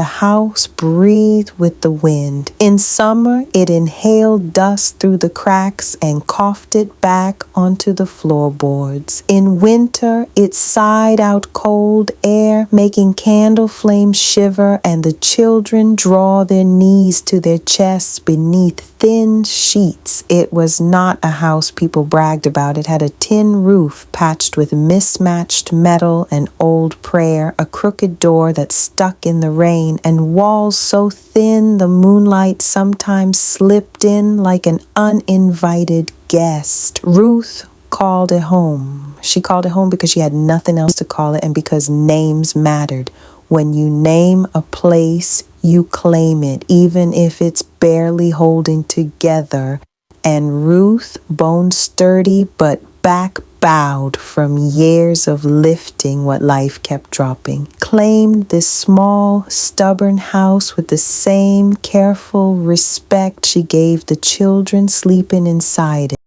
the house breathed with the wind. In summer, it inhaled dust through the cracks and coughed it back onto the floorboards. In winter, it sighed out cold air, making candle flames shiver and the children draw their knees to their chests beneath thin sheets. It was not a house people bragged about. It had a tin roof patched with mismatched metal and old prayer, a crooked door that stuck in the rain, and walls so thin the moonlight sometimes slipped in like an uninvited guest. Ruth called it home. She called it home because she had nothing else to call it and because names mattered. When you name a place, you claim it, even if it's barely holding together. And Ruth, bone sturdy but back bowed from years of lifting what life kept dropping, claimed this small, stubborn house with the same careful respect she gave the children sleeping inside it.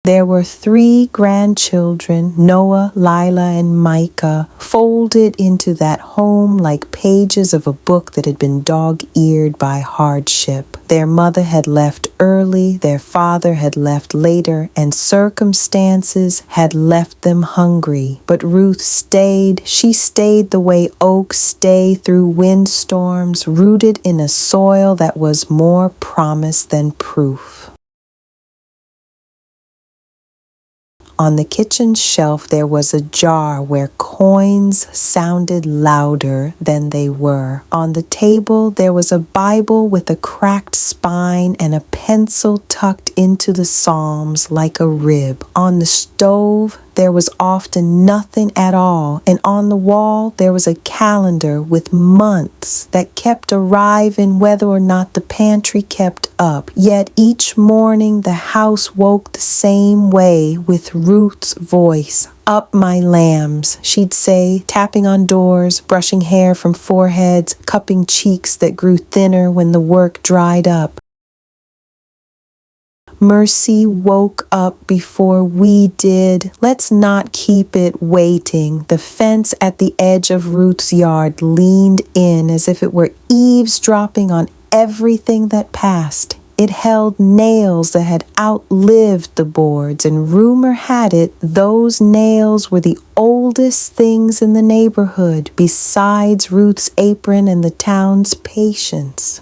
There were 3 grandchildren, Noah, Lila, and Micah, folded into that home like pages of a book that had been dog-eared by hardship. Their mother had left early, their father had left later, and circumstances had left them hungry. But Ruth stayed. She stayed the way oaks stay through windstorms, rooted in a soil that was more promise than proof. On the kitchen shelf there was a jar where coins sounded louder than they were. On the table there was a Bible with a cracked spine and a pencil tucked into the Psalms like a rib. On the stove there was often nothing at all, and on the wall there was a calendar with months that kept arriving whether or not the pantry kept up. Yet each morning the house woke the same way with Ruth's voice. "Up, my lambs," she'd say, tapping on doors, brushing hair from foreheads, cupping cheeks that grew thinner when the work dried up. Mercy woke up before we did. Let's not keep it waiting. The fence at the edge of Ruth's yard leaned in as if it were eavesdropping on everything that passed. It held nails that had outlived the boards, and rumor had it those nails were the oldest things in the neighborhood, besides Ruth's apron and the town's patience.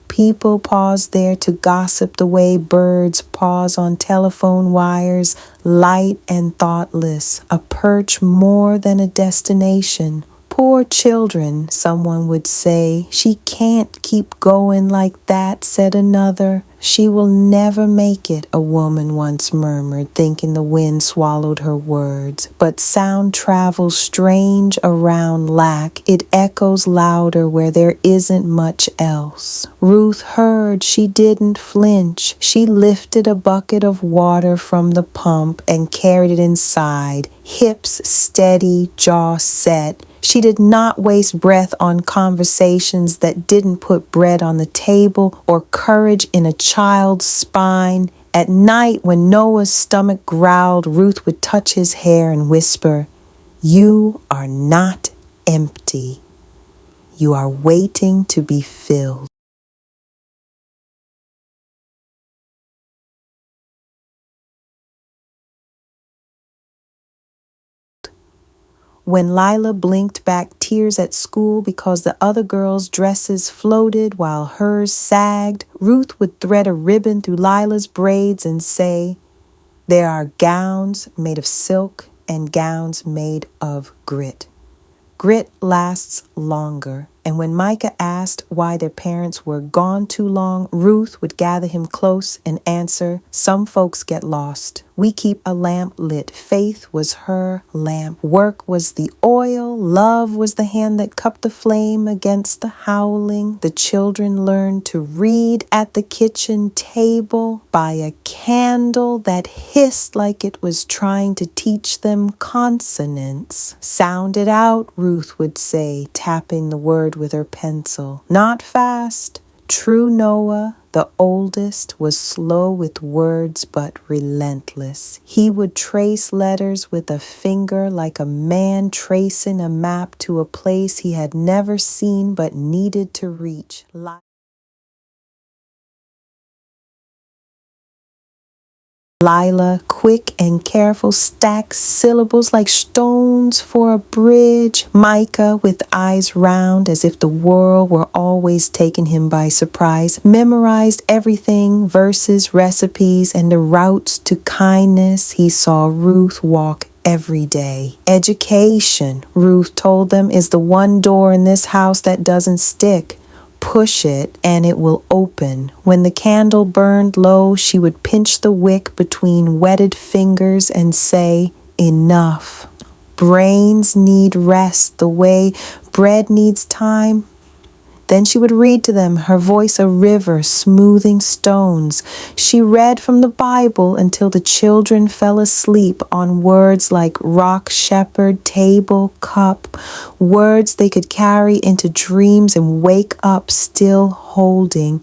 People paused there to gossip the way birds pause on telephone wires, light and thoughtless, a perch more than a destination. "Poor children," someone would say. "She can't keep going like that," said another. "She will never make it," a woman once murmured, thinking the wind swallowed her words. But sound travels strange around lack. It echoes louder where there isn't much else. Ruth heard. She didn't flinch. She lifted a bucket of water from the pump and carried it inside, hips steady, jaw set. She did not waste breath on conversations that didn't put bread on the table or courage in a child's spine. At night, when Noah's stomach growled, Ruth would touch his hair and whisper, "You are not empty. You are waiting to be filled." When Lila blinked back tears at school because the other girls' dresses floated while hers sagged, Ruth would thread a ribbon through Lila's braids and say, "There are gowns made of silk and gowns made of grit. Grit lasts longer." And when Micah asked why their parents were gone too long, Ruth would gather him close and answer, "Some folks get lost. We keep a lamp lit." Faith was her lamp. Work was the oil. Love was the hand that cupped the flame against the howling. The children learned to read at the kitchen table by a candle that hissed like it was trying to teach them consonants. "Sound it out," Ruth would say, tapping the word with her pencil. "Not fast. True Noah, The oldest was slow with words but relentless. He would trace letters with a finger like a man tracing a map to a place he had never seen but needed to reach. Lila, quick and careful, stacked syllables like stones for a bridge. Micah, with eyes round as if the world were always taking him by surprise, memorized everything, verses, recipes, and the routes to kindness he saw Ruth walk every day. Education, Ruth told them, is the one door in this house that doesn't stick. Push it and it will open. When the candle burned low, she would pinch the wick between wetted fingers and say, "Enough." Brains need rest the way bread needs time. Then she would read to them, her voice a river smoothing stones. She read from the Bible until the children fell asleep on words like rock, shepherd, table, cup, words they could carry into dreams and wake up still holding.